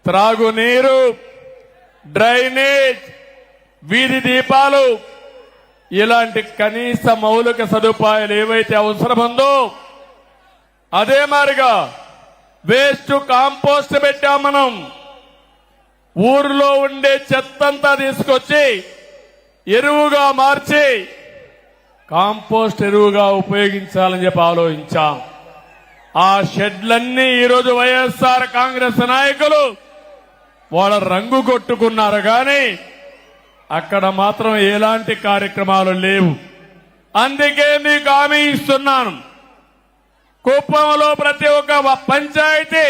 త్రాగునీరు, డ్రైనేజ్, వీధి దీపాలు ఇలాంటి కనీస మౌలిక సదుపాయాలు ఏవైతే అవసరముందో అదే మారిగా వేస్ట్ కాంపోస్ట్ పెట్టాం. మనం ఊరిలో ఉండే చెత్తంతా తీసుకొచ్చి ఎరువుగా మార్చి కాంపోస్ట్ ఎరువుగా ఉపయోగించాలని చెప్పి ఆలోచించాం. ఆ షెడ్లన్నీ ఈరోజు వైఎస్ఆర్ కాంగ్రెస్ నాయకులు వాళ్ళ రంగు కొట్టుకున్నారు కానీ అక్కడ మాత్రం ఎలాంటి కార్యక్రమాలు లేవు. అందుకే మీకు హామీ ఇస్తున్నాను, కుప్పంలో ప్రతి ఒక్క పంచాయతీ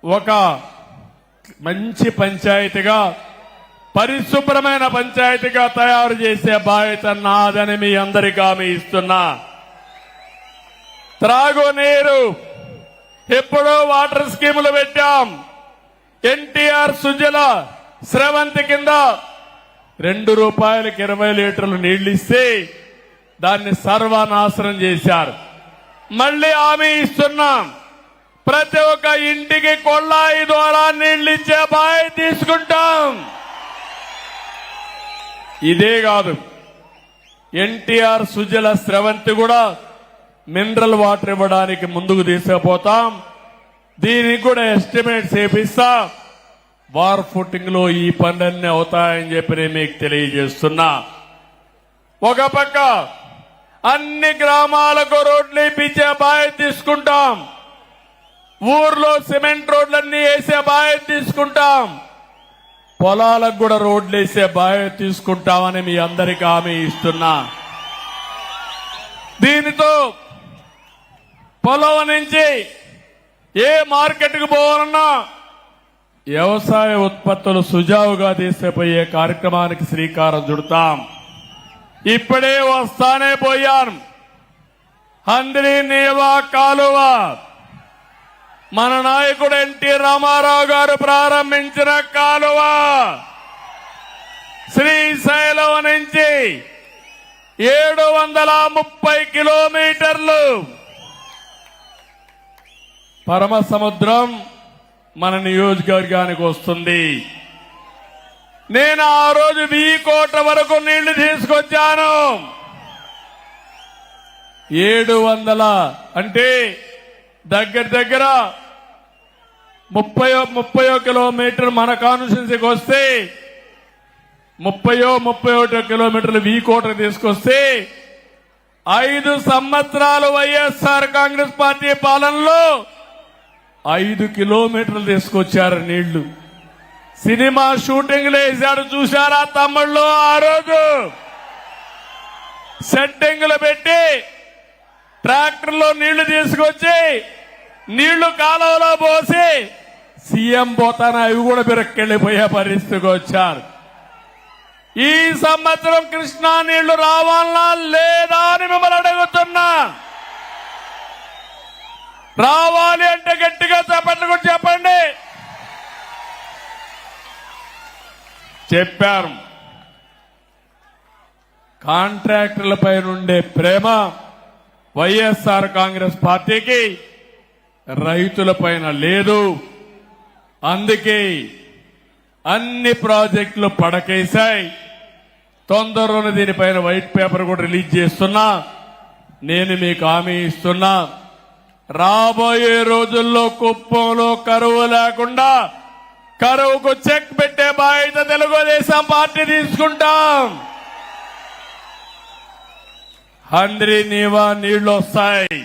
ఒక మంచి పంచాయతీగా, పరిశుభ్రమైన పంచాయతీగా తయారు చేసే బాధ్యత నాదని మీ అందరికీ హామీ ఇస్తున్నా. త్రాగునీరు ఎప్పుడో వాటర్ స్కీములు పెట్టాం. ఎన్టీఆర్ సుజల స్రవంతి కింద ₹2 20 లీటర్లు నీళ్లు ఇస్తే దాన్ని సర్వనాశనం చేశారు. మళ్లీ హామీ ఇస్తున్నాం, ప్రతి ఒక్క ఇంటికి కొళాయి ద్వారా నీళ్లు ఇచ్చే బాధ్యత తీసుకుంటాం. ఇదే కాదు, ఎన్టీఆర్ సుజల స్రవంతి కూడా మినరల్ వాటర్ ఇవ్వడానికి ముందుకు తీసుకుపోతాం. దీనికి కూడా ఎస్టిమేట్స్ చేపిస్తా. వార్ ఫుటింగ్ లో ఈ పనులన్నీ అవుతాయని చెప్పి నేను మీకు తెలియజేస్తున్నా. ఒక పక్క అన్ని గ్రామాలకు రోడ్లు ఇప్పించే బాధ్యత తీసుకుంటాం. ఊర్లో సిమెంట్ రోడ్లన్నీ వేసే బాధ్యత తీసుకుంటాం. పొలాలకు కూడా రోడ్లు వేసే బాధ్యత తీసుకుంటామని మీ అందరికీ హామీ ఇస్తున్నా. దీనితో పొలం నుంచి ఏ మార్కెట్కు పోవాలన్నా వ్యవసాయ ఉత్పత్తులు సుజావుగా తీసుకుపోయే కార్యక్రమానికి శ్రీకారం చుడతాం. ఇప్పుడే వస్తానే పోయాను. హంద్రీ నీవా కాలువ మన నాయకుడు ఎన్టీ రామారావు గారు ప్రారంభించిన కాలువ శ్రీశైలం నుంచి 730 కిలోమీటర్లు పరమ సముద్రం మన నియోజకవర్గానికి వస్తుంది. నేను ఆ రోజు 1000 కోట్ల వరకు నీళ్లు తీసుకొచ్చాను. 700 అంటే దగ్గర 30 కిలోమీటర్ మన కాన్స్టిట్యున్సీకి వస్తే 31 కిలోమీటర్లు 1000 కోట్ల తీసుకొస్తే 5 సంవత్సరాలు వైఎస్ఆర్ కాంగ్రెస్ పార్టీ పాలనలో 5 కిలోమీటర్లు తీసుకొచ్చారు నీళ్లు. సినిమా షూటింగ్లు వేశాడు చూశారా తమ్ముళ్ళు? ఆ రోజు సెట్టింగ్లు పెట్టి ట్రాక్టర్లో నీళ్లు తీసుకొచ్చి నీళ్లు కాలువలో పోసి సీఎం పోతాన అవి కూడా బిరక్కెళ్లిపోయే పరిస్థితికి వచ్చారు. ఈ సంవత్సరం కృష్ణా నీళ్లు రావాలా లేదా అని మిమ్మల్ని అడుగుతున్నా. రావాలి అంటే గట్టిగా చప్పట్లు కూడా చెప్పండి. చెప్పారు. కాంట్రాక్టర్లపై నుండే ప్రేమ వైఎస్ఆర్ కాంగ్రెస్ పార్టీకి రైతులపైన లేదు. అందుకే అన్ని ప్రాజెక్టులు పడకేశాయి. తొందరలోనే దీనిపైన వైట్ పేపర్ కూడా రిలీజ్ చేస్తున్నా. నేను మీకు హామీ ఇస్తున్నా, రాబోయే రోజుల్లో కుప్పంలో కరువు లేకుండా కరువుకు చెక్ పెట్టే బాధ్యత తెలుగుదేశం పార్టీ తీసుకుంటాం. హంద్రీ నీవా నీళ్లు వస్తాయి.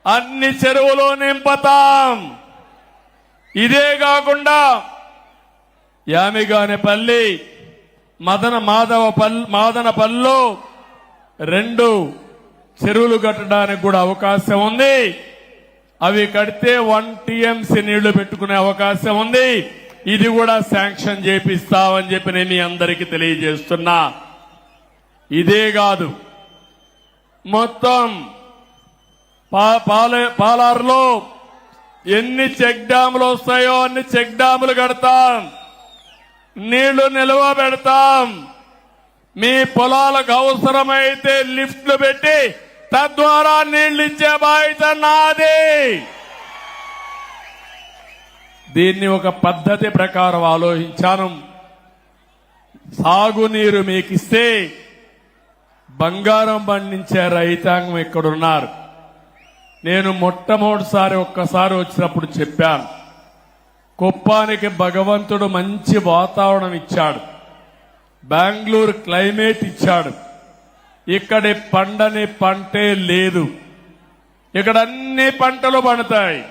అన్ని చెరువులు నింపుతాం. ఇదే కాకుండా యామిగానేపల్లి, మాదనపల్లిలో 2 చెరువులు కట్టడానికి కూడా అవకాశం ఉంది. అవి కడితే 1 TMC నీళ్లు పెట్టుకునే అవకాశం ఉంది. ఇది కూడా శాంక్షన్ చేపిస్తామని చెప్పి నేను మీ అందరికీ తెలియజేస్తున్నా. ఇదే కాదు, మొత్తం పాలారులో ఎన్ని చెక్ డ్యాములు వస్తాయో అన్ని చెక్ డ్యాములు కడతాం. నీళ్లు నిల్వ పెడతాం. మీ పొలాలకు అవసరమైతే లిఫ్ట్లు పెట్టి తద్వారా నీళ్లు ఇచ్చే బాధ్యత నాది. దీన్ని ఒక పద్ధతి ప్రకారం ఆలోచించాను. సాగునీరు మీకు ఇస్తే బంగారం పండించే రైతాంగం ఇక్కడున్నారు. నేను మొట్టమొదటిసారి ఒక్కసారి వచ్చినప్పుడు చెప్పాను, కుప్పానికి భగవంతుడు మంచి వాతావరణం ఇచ్చాడు, బెంగళూరు క్లైమేట్ ఇచ్చాడు, ఇక్కడి పండని పంటే లేదు, ఇక్కడ అన్ని పంటలు పండుతాయి.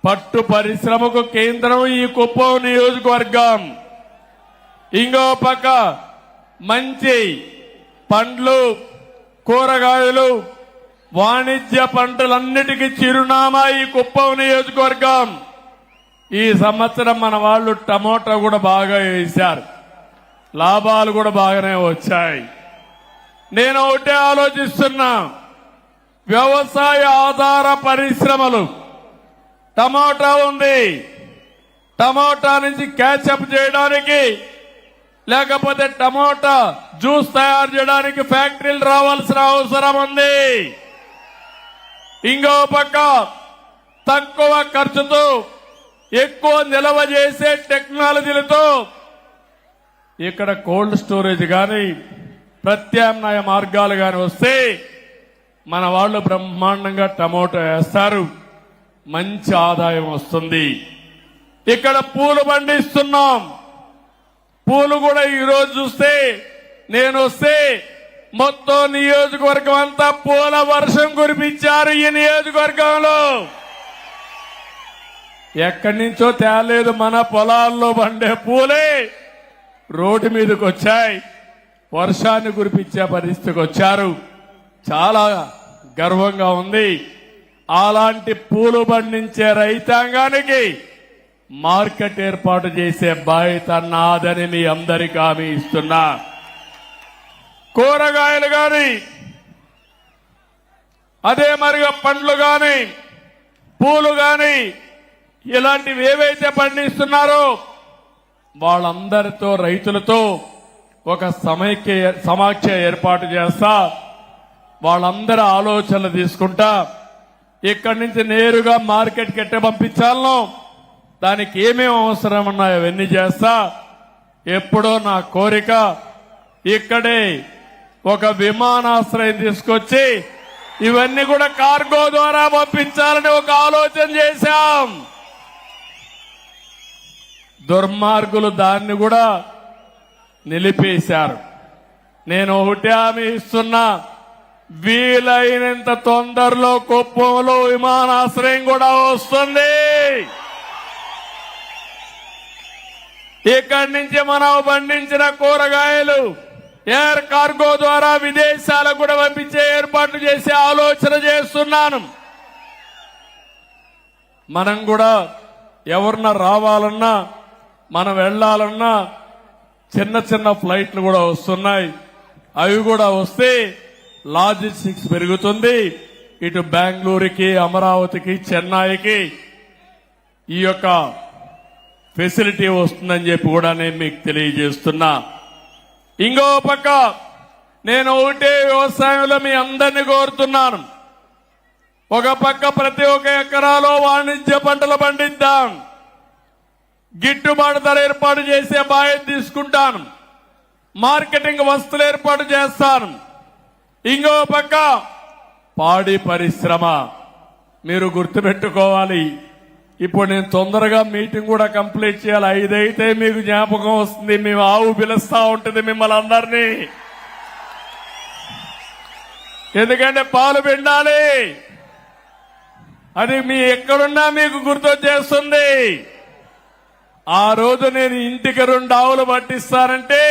పట్టు పరిశ్రమకు కేంద్రం ఈ కుప్పం నియోజకవర్గం. ఇంకో పక్క మంచి పండ్లు, కూరగాయలు, వాణిజ్య పంటలన్నిటికీ చిరునామా ఈ కుప్పం నియోజకవర్గం. ఈ సంవత్సరం మన వాళ్ళు టమోటా కూడా బాగా వేశారు, లాభాలు కూడా బాగానే వచ్చాయి. నేను ఒకటే ఆలోచిస్తున్నా, వ్యవసాయ ఆధార పరిశ్రమలు, టమోటా ఉంది, టమోటా నుంచి క్యాచప్ చేయడానికి లేకపోతే టమోటా జ్యూస్ తయారు చేయడానికి ఫ్యాక్టరీలు రావాల్సిన అవసరం ఉంది. ఇంకో పక్క తక్కువ ఖర్చుతో ఎక్కువ నిల్వ చేసే టెక్నాలజీలతో ఇక్కడ కోల్డ్ స్టోరేజ్ గాని ప్రత్యామ్నాయ మార్గాలు గాని వస్తే మన వాళ్ళు బ్రహ్మాండంగా టమోటా వేస్తారు, మంచి ఆదాయం వస్తుంది. ఇక్కడ పూలు పండిస్తున్నాం, పూలు కూడా ఈరోజు చూస్తే నేను వస్తే మొత్తం నియోజకవర్గం అంతా పూల వర్షం కురిపించారు. ఈ నియోజకవర్గంలో ఎక్కడి నుంచో తేలేదు, మన పొలాల్లో పండే పూలే రోడ్డు మీదకి వచ్చాయి, వర్షాన్ని కురిపించే పరిస్థితికి వచ్చారు. చాలా గర్వంగా ఉంది. అలాంటి పూలు పండించే రైతాంగానికి మార్కెట్ ఏర్పాటు చేసే బాధ్యత నాదని మీ అందరికీ హామీ ఇస్తున్నా. కూరగాయలు గాని అదే మరిగా పండ్లు గాని పూలు గాని ఇలాంటివి ఏవైతే పండిస్తున్నారో వాళ్ళందరితో రైతులతో ఒక సమాఖ్య ఏర్పాటు చేస్తా, వాళ్ళందరి ఆలోచనలు తీసుకుంటా ఇక్కడి నుంచి నేరుగా మార్కెట్కి ఎట్ట పంపించాలనో దానికి ఏమేమి అవసరం ఉన్నాయో అవన్నీ చేస్తా. ఎప్పుడో నా కోరిక ఇక్కడే ఒక విమానాశ్రయం తీసుకొచ్చి ఇవన్నీ కూడా కార్గో ద్వారా పంపించాలని ఒక ఆలోచన చేశాం. దుర్మార్గులు దాన్ని కూడా నిలిపేశారు. నేను ఒకటి హామీ ఇస్తున్నా, వీలైనంత తొందరలో కుప్పంలో విమానాశ్రయం కూడా వస్తుంది. ఇక్కడి నుంచి మనం పండించిన కూరగాయలు ఎయిర్ కార్గో ద్వారా విదేశాలకు కూడా పంపించే ఏర్పాట్లు చేసే ఆలోచన చేస్తున్నాను. మనం కూడా ఎవరన్నా రావాలన్నా మనం వెళ్లాలన్నా చిన్న చిన్న ఫ్లైట్లు కూడా వస్తున్నాయి. అవి కూడా వస్తే లాజిస్టిక్స్ పెరుగుతుంది. ఇటు బెంగళూరుకి, అమరావతికి, చెన్నైకి ఈ యొక్క ఫెసిలిటీ వస్తుందని చెప్పి కూడా నేను మీకు తెలియజేస్తున్నా. ఇంకో పక్క నేను ఒకటే వ్యవసాయంలో మీ అందరినీ కోరుతున్నాను, ఒక పక్క ప్రతి ఒక్క ఎకరాలో వాణిజ్య పంటలు పండిద్దాం, గిట్టుబాటు ధర ఏర్పాటు చేసే బాధ్యత తీసుకుంటాను, మార్కెటింగ్ వస్తువులు ఏర్పాటు చేస్తాను. ఇంకో పక్క పాడి పరిశ్రమ మీరు గుర్తుపెట్టుకోవాలి. ఇప్పుడు నేను తొందరగా మీటింగ్ కూడా కంప్లీట్ చేయాలి. 5 అయితే మీకు జ్ఞాపకం వస్తుంది, మేము ఆవు పిలుస్తా ఉంటుంది మిమ్మల్ని అందరినీ, ఎందుకంటే పాలు పిండాలి. అది మీ ఎక్కడున్నా మీకు గుర్తొచ్చేస్తుంది. ఆ రోజు నేను ఇంటికి 2 ఆవులు పట్టిస్తానంటే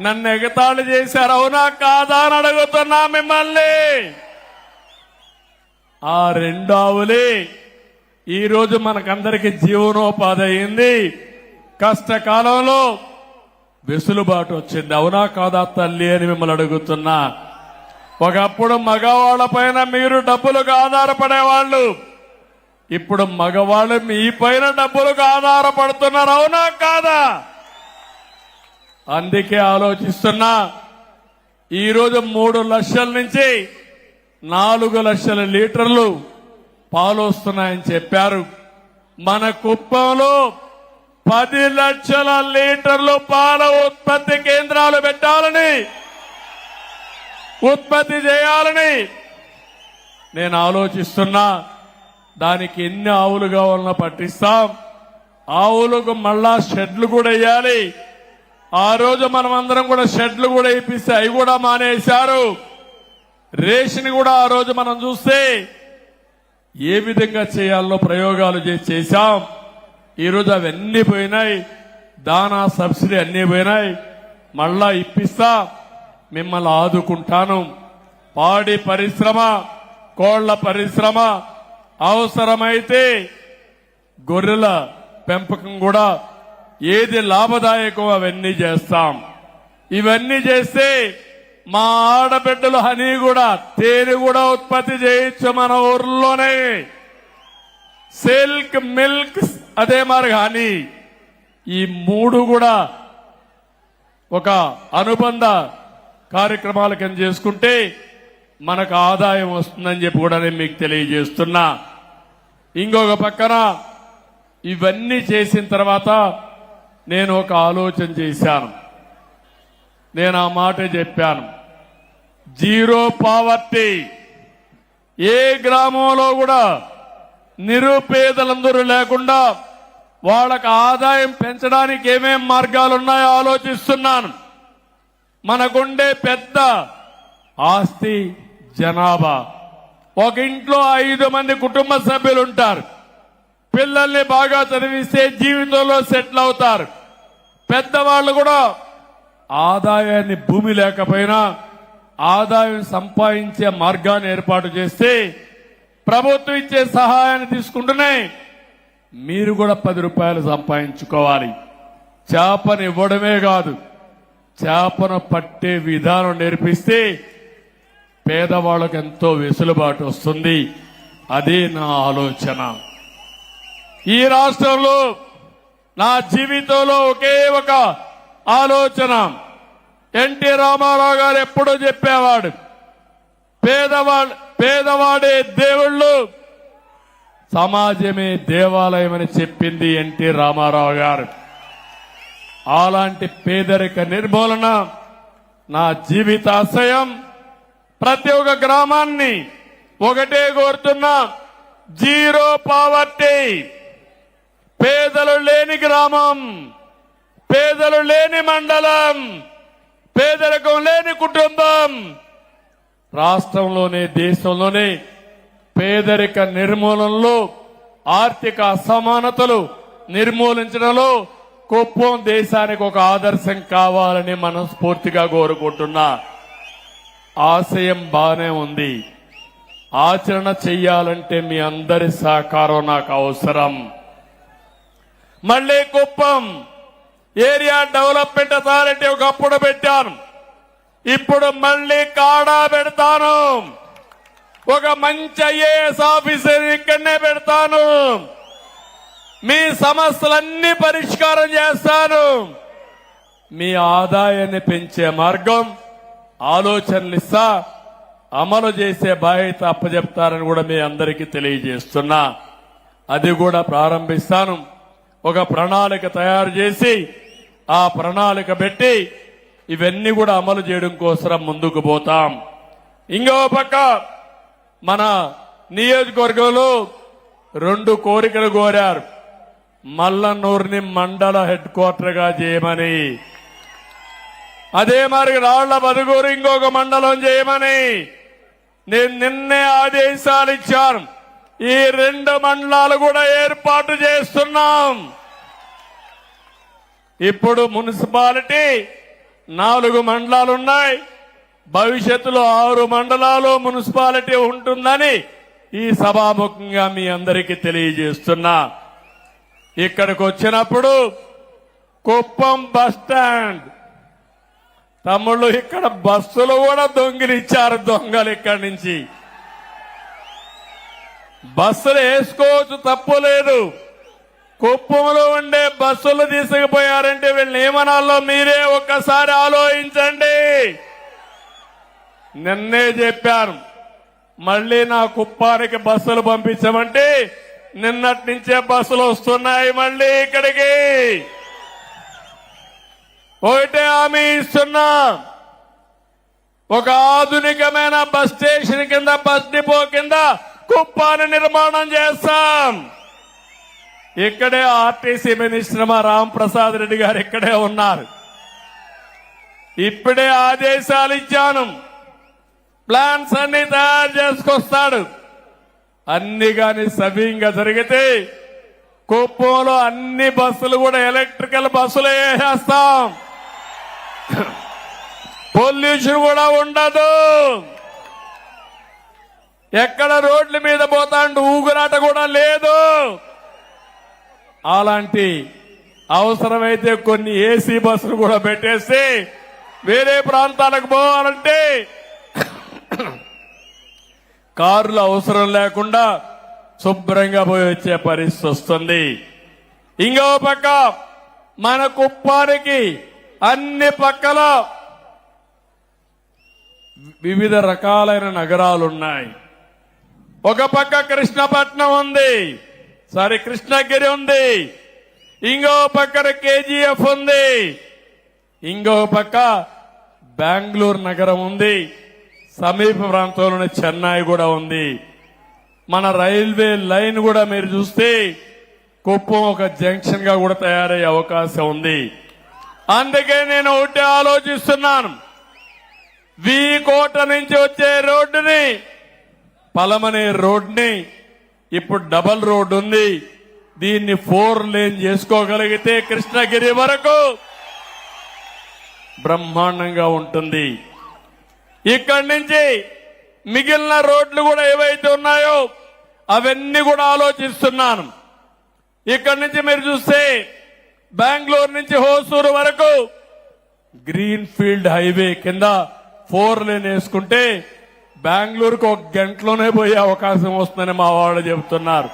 నన్ను ఎగతాళి చేశారు, అవునా కాదా అని అడుగుతున్నా మిమ్మల్ని. ఆ 2 ఆవులే ఈ రోజు మనకందరికి జీవనోపాధి అయింది. కష్టకాలంలో వెసులుబాటు వచ్చింది, అవునా కాదా తల్లి అని మిమ్మల్ని అడుగుతున్నా. ఒకప్పుడు మగవాళ్ల పైన మీరు డబ్బులకు ఆధారపడేవాళ్లు, ఇప్పుడు మగవాళ్ళు మీ పైన డబ్బులకు ఆధారపడుతున్నారు, అవునా కాదా? అందుకే ఆలోచిస్తున్నా, ఈరోజు 3 లక్షల నుంచి 4 లక్షల లీటర్లు పాలు వస్తున్నాయని చెప్పారు. మన కుప్పంలో 10 లక్షల లీటర్లు పాల ఉత్పత్తి కేంద్రాలు పెట్టాలని, ఉత్పత్తి చేయాలని నేను ఆలోచిస్తున్నా. దానికి ఎన్ని ఆవులు కావాలన్నా పట్టిస్తాం. ఆవులకు మళ్ళా షెడ్లు కూడా వేయాలి. ఆ రోజు మనం అందరం కూడా షెడ్లు కూడా ఇప్పిస్తే అవి కూడా మానేశారు. రేషన్ కూడా ఆ రోజు మనం చూస్తే ఏ విధంగా చేయాలో ప్రయోగాలు చేశాం. ఈరోజు అవన్నీ పోయినాయి. దానా సబ్సిడీ అన్నీ పోయినాయి. మళ్ళా ఇప్పిస్తా, మిమ్మల్ని ఆదుకుంటాను. పాడి పరిశ్రమ, కోళ్ల పరిశ్రమ, అవసరమైతే గొర్రెల పెంపకం కూడా ఏది లాభదాయకం అవన్నీ చేస్తాం. ఇవన్నీ చేస్తే మా ఆడబిడ్డలు హనీ కూడా, తేనె కూడా ఉత్పత్తి చేయొచ్చు మన ఊర్లోనే. సిల్క్, మిల్క్, అదే మరి హనీ, ఈ 3 కూడా ఒక అనుబంధ కార్యక్రమాల కింద చేసుకుంటే మనకు ఆదాయం వస్తుందని చెప్పి కూడా నేను మీకు తెలియజేస్తున్నా. ఇంకొక పక్కన ఇవన్నీ చేసిన తర్వాత నేను ఒక ఆలోచన చేశాను. నేను ఆ మాట చెప్పాను, జీరో పావర్టీ. ఏ గ్రామంలో కూడా నిరుపేదలందరూ లేకుండా వాళ్ళకు ఆదాయం పెంచడానికి ఏమేం మార్గాలున్నాయో ఆలోచిస్తున్నాను. మనకుండే పెద్ద ఆస్తి జనాభా. ఒక ఇంట్లో 5 మంది కుటుంబ సభ్యులు ఉంటారు. పిల్లల్ని బాగా చదివిస్తే జీవితంలో సెటిల్ అవుతారు. పెద్దవాళ్ళు కూడా ఆదాయాన్ని, భూమి లేకపోయినా ఆదాయం సంపాదించే మార్గాన్ని ఏర్పాటు చేస్తే ప్రభుత్వం ఇచ్చే సహాయాన్ని తీసుకుంటూనే మీరు కూడా 10 రూపాయలు సంపాదించుకోవాలి. చేపను ఇవ్వడమే కాదు, చేపను పట్టే విధానం నేర్పిస్తే పేదవాళ్ళకు ఎంతో వెసులుబాటు వస్తుంది. అదే నా ఆలోచన. ఈ రాష్ట్రంలో నా జీవితంలో ఒకే ఒక ఆలోచన. ఎన్టీ రామారావు గారు ఎప్పుడూ చెప్పేవాడు, పేదవాడే దేవుళ్ళు, సమాజమే దేవాలయం అని చెప్పింది ఎన్టీ రామారావు గారు. అలాంటి పేదరిక నిర్మూలన నా జీవితాశయం. ప్రతి ఒక్క గ్రామాన్ని ఒకటే కోరుతున్నా, జీరో పావర్టీ. పేదలు లేని గ్రామం, పేదలు లేని మండలం, పేదరికం లేని కుటుంబం రాష్ట్రంలోనే, దేశంలోనే పేదరిక నిర్మూలనలో, ఆర్థిక అసమానతలు నిర్మూలించడంలో కుప్పం దేశానికి ఒక ఆదర్శం కావాలని మనస్ఫూర్తిగా కోరుకుంటున్నా. ఆశయం బానే ఉంది, ఆచరణ చెయ్యాలంటే మీ అందరి సహకారం నాకు అవసరం. మళ్లీ కుప్పం ఏరియా డెవలప్మెంట్ అథారిటీ ఒకప్పుడు పెట్టాను, ఇప్పుడు మళ్లీ కాడా పెడతాను. ఒక మంచి ఐఏఎస్ ఆఫీసర్ ఇక్కడనే పెడతాను. మీ సమస్యలన్నీ పరిష్కారం చేస్తాను. మీ ఆదాయాన్ని పెంచే మార్గం, ఆలోచనలు ఇస్తా, అమలు చేసే బాధ్యత అప్పచెప్తారని కూడా మీ అందరికీ తెలియజేస్తున్నా. అది కూడా ప్రారంభిస్తాను. ఒక ప్రణాళిక తయారు చేసి ఆ ప్రణాళిక పెట్టి ఇవన్నీ కూడా అమలు చేయడం కోసం ముందుకు పోతాం. ఇంకో పక్క మన నియోజకవర్గంలో 2 కోరికలు కోరారు. మల్లన్నూరుని మండల హెడ్ క్వార్టర్ గా చేయమని, అదే మరి రాళ్ల బదుగూరు ఇంకొక మండలం చేయమని నేను నిన్నే ఆదేశాలు ఇచ్చాను. ఈ 2 మండలాలు కూడా ఏర్పాటు చేస్తున్నాం. ఇప్పుడు మున్సిపాలిటీ 4 మండలాలున్నాయి. భవిష్యత్తులో 6 మండలాలు మున్సిపాలిటీ ఉంటుందని ఈ సభాముఖంగా మీ అందరికీ తెలియజేస్తున్నా. ఇక్కడికి వచ్చినప్పుడు కుప్పం బస్టాండ్ తమ్ముళ్ళు, ఇక్కడ బస్సులు కూడా దొంగిలిచ్చారు దొంగలు. ఇక్కడి నుంచి బస్సులు వేసుకోవచ్చు, తప్పు లేదు. కుప్పంలో ఉండే బస్సులు తీసుకుపోయారంటే వీళ్ళని ఏమనాలో మీరే ఒక్కసారి ఆలోచించండి. నిన్నే చెప్పాను, మళ్లీ నా కుప్పానికి బస్సులు పంపించమంటే నిన్నటి నుంచే బస్సులు వస్తున్నాయి మళ్ళీ ఇక్కడికి. ఒకటే హామీ ఇస్తున్నా, ఒక ఆధునికమైన బస్ స్టేషన్ కింద, బస్ డిపో కింద కుప్పాన్ని నిర్మాణం చేస్తాం. ఇక్కడే ఆర్టీసీ మినిస్టర్ మా రాంప్రసాద్ రెడ్డి గారు ఇక్కడే ఉన్నారు. ఇప్పుడే ఆదేశాలు ఇచ్చాను, ప్లాన్స్ అన్ని తయారు చేసుకొస్తాడు. అన్ని గాని సవ్యంగా జరిగితే కుప్పంలో అన్ని బస్సులు కూడా ఎలక్ట్రికల్ బస్సులు వేసేస్తాం. పొల్యూషన్ కూడా ఉండదు. ఎక్కడ రోడ్ల మీద పోతాండు ఊగురాట కూడా లేదు. అలాంటి అవసరమైతే కొన్ని ఏసీ బస్సులు కూడా పెట్టేసి వేరే ప్రాంతాలకు పోవాలంటే కార్లు అవసరం లేకుండా శుభ్రంగా పోయి వచ్చే పరిస్థితి వస్తుంది. ఇంకో పక్క మన కుప్పానికి అన్ని పక్కల వివిధ రకాలైన నగరాలున్నాయి. ఒక పక్క కృష్ణపట్నం ఉంది, కృష్ణగిరి ఉంది, ఇంకో పక్కన కేజీఎఫ్ ఉంది, ఇంకో పక్క బెంగళూరు నగరం ఉంది, సమీప ప్రాంతంలోని చెన్నై కూడా ఉంది. మన రైల్వే లైన్ కూడా మీరు చూస్తే కుప్పం ఒక జంక్షన్ గా కూడా తయారయ్యే అవకాశం ఉంది. అందుకే నేను ఒకటి ఆలోచిస్తున్నాను, కోట నుంచి వచ్చే రోడ్డుని, పలమనే రోడ్ని ఇప్పుడు డబల్ రోడ్ ఉంది, దీన్ని 4 లేన్ చేసుకోగలిగితే కృష్ణగిరి వరకు బ్రహ్మాండంగా ఉంటుంది. ఇక్కడి నుంచి మిగిలిన రోడ్లు కూడా ఏవైతే ఉన్నాయో అవన్నీ కూడా ఆలోచిస్తున్నాను. ఇక్కడి నుంచి మీరు చూస్తే బెంగళూరు నుంచి హోసూరు వరకు గ్రీన్ ఫీల్డ్ హైవే కింద 4 లేన్ వేసుకుంటే బెంగళూరుకు 1 గంటలోనే పోయే అవకాశం వస్తుందని మా వాళ్ళు చెబుతున్నారు.